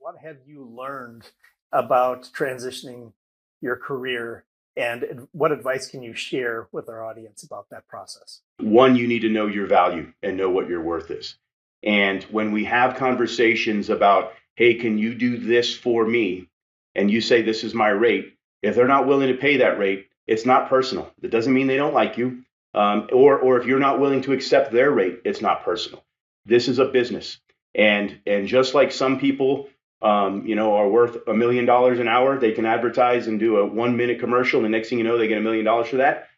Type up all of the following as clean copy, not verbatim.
what have you learned about transitioning your career, and what advice can you share with our audience about that process? One, you need to know your value and know what your worth is. And when we have conversations about, hey, can you do this for me? And you say, this is my rate. If they're not willing to pay that rate, it's not personal. That doesn't mean they don't like you. Or if you're not willing to accept their rate, it's not personal. This is a business. And just like some people, are worth $1 million an hour, they can advertise and do a 1 minute commercial. And the next thing you know, they get $1 million for that.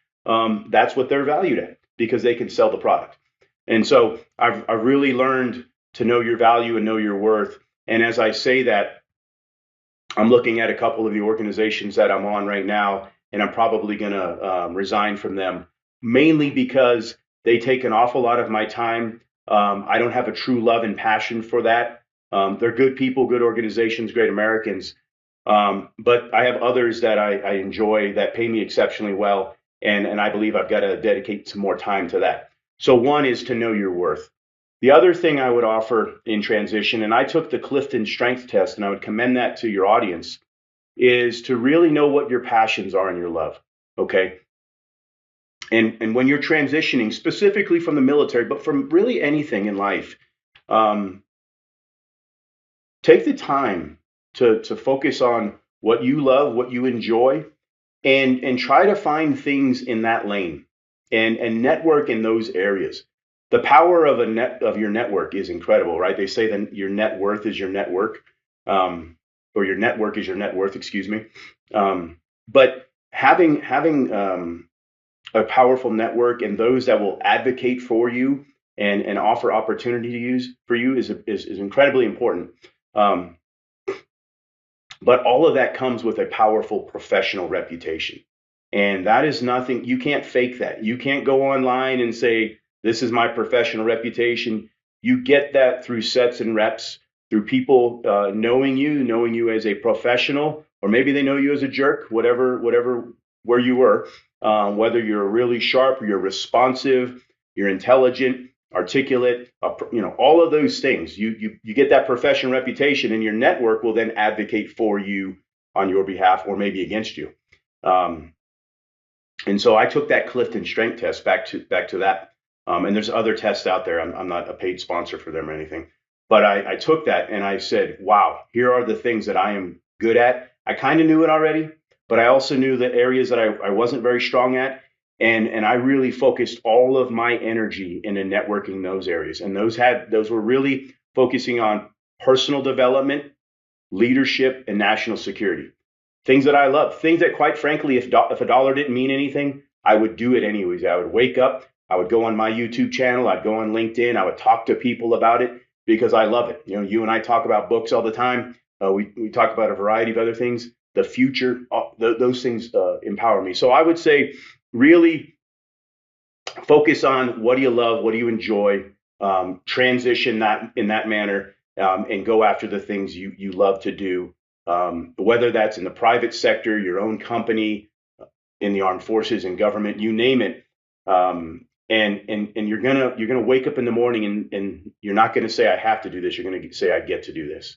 That's what they're valued at, because they can sell the product. And so I've really learned to know your value and know your worth. And as I say that, I'm looking at a couple of the organizations that I'm on right now, and I'm probably going to resign from them, mainly because they take an awful lot of my time. I don't have a true love and passion for that. They're good people, good organizations, great Americans. But I have others that I enjoy that pay me exceptionally well. And I believe I've got to dedicate some more time to that. So one is to know your worth. The other thing I would offer in transition, and I took the Clifton Strength Test, and I would commend that to your audience, is to really know what your passions are and your love. Okay. And when you're transitioning, specifically from the military, but from really anything in life, take the time to focus on what you love, what you enjoy, and try to find things in that lane and network in those areas. The power of your network is incredible, right? They say that your net worth is your network, or your network is your net worth, excuse me. But having a powerful network and those that will advocate for you and offer opportunity to use for you is incredibly important. But all of that comes with a powerful professional reputation. And that is nothing, you can't fake that. You can't go online and say, this is my professional reputation. You get that through sets and reps, through people knowing you as a professional, or maybe they know you as a jerk, whatever, where you were, whether you're really sharp, you're responsive, you're intelligent, articulate, all of those things. You get that professional reputation, and your network will then advocate for you on your behalf, or maybe against you. And so I took that Clifton Strength Test back to that. And there's other tests out there. I'm not a paid sponsor for them or anything, but I took that and I said, wow, here are the things that I am good at. I kind of knew it already, but I also knew the areas that I wasn't very strong at. And I really focused all of my energy into networking those areas. And those were really focusing on personal development, leadership, and national security. Things that I love, things that, quite frankly, if a dollar didn't mean anything, I would do it anyways. I would wake up, I would go on my YouTube channel, I'd go on LinkedIn, I would talk to people about it because I love it. You and I talk about books all the time. We talk about a variety of other things. The future, those things empower me. So I would say, really focus on what do you love, what do you enjoy, transition that in that manner, and go after the things you love to do. Whether that's in the private sector, your own company, in the armed forces and government, you name it. And you're gonna wake up in the morning and you're not gonna say I have to do this. You're gonna say I get to do this.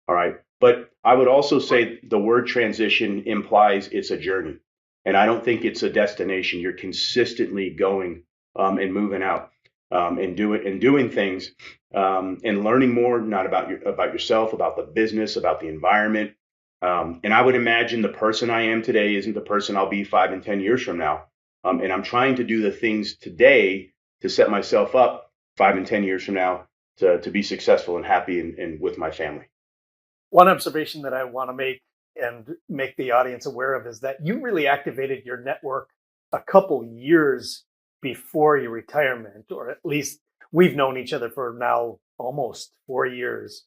All right. But I would also say the word transition implies it's a journey, and I don't think it's a destination. You're consistently going and moving out and doing things and learning more, not about yourself, about the business, about the environment. And I would imagine the person I am today isn't the person I'll be 5 and 10 years from now. And I'm trying to do the things today to set myself up 5 and 10 years from now to be successful and happy and with my family. One observation that I want to make and make the audience aware of is that you really activated your network a couple years before your retirement, or at least we've known each other for now almost 4 years.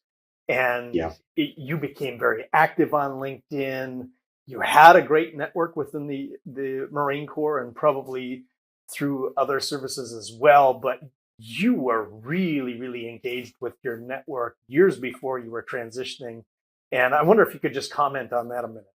And Yeah. You became very active on LinkedIn. You had a great network within the Marine Corps and probably through other services as well. But you were really, really engaged with your network years before you were transitioning. And I wonder if you could just comment on that a minute.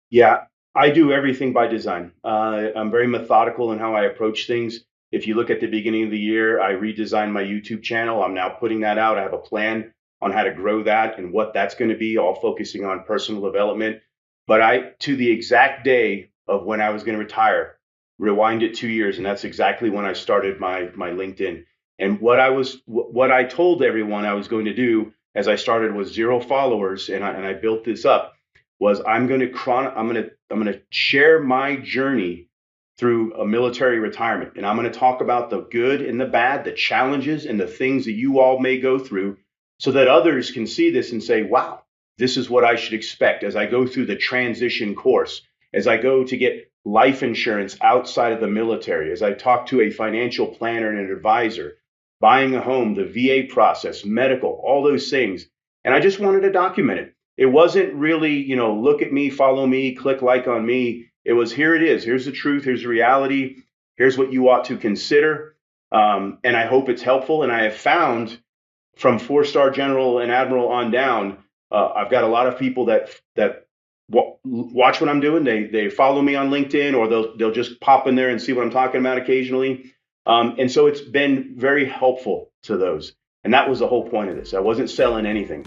Yeah, I do everything by design. I'm very methodical in how I approach things. If you look at the beginning of the year, I redesigned my YouTube channel. I'm now putting that out. I have a plan on how to grow that and what that's going to be, all focusing on personal development. But to the exact day of when I was going to retire, rewind it 2 years, and that's exactly when I started my LinkedIn. And what I told everyone I was going to do as I started with 0 followers, and I built this up, was I'm going to share my journey through a military retirement, and I'm going to talk about the good and the bad, the challenges and the things that you all may go through, so that others can see this and say, "Wow, this is what I should expect as I go through the transition course, as I go to get life insurance outside of the military, as I talk to a financial planner and an advisor, buying a home, the VA process, medical, all those things." And I just wanted to document it. It wasn't really, look at me, follow me, click like on me. It was, here it is. Here's the truth. Here's the reality. Here's what you ought to consider. And I hope it's helpful. And I have found from 4-star general and admiral on down, I've got a lot of people that watch what I'm doing. They follow me on LinkedIn, or they'll just pop in there and see what I'm talking about occasionally. And so it's been very helpful to those. And that was the whole point of this. I wasn't selling anything.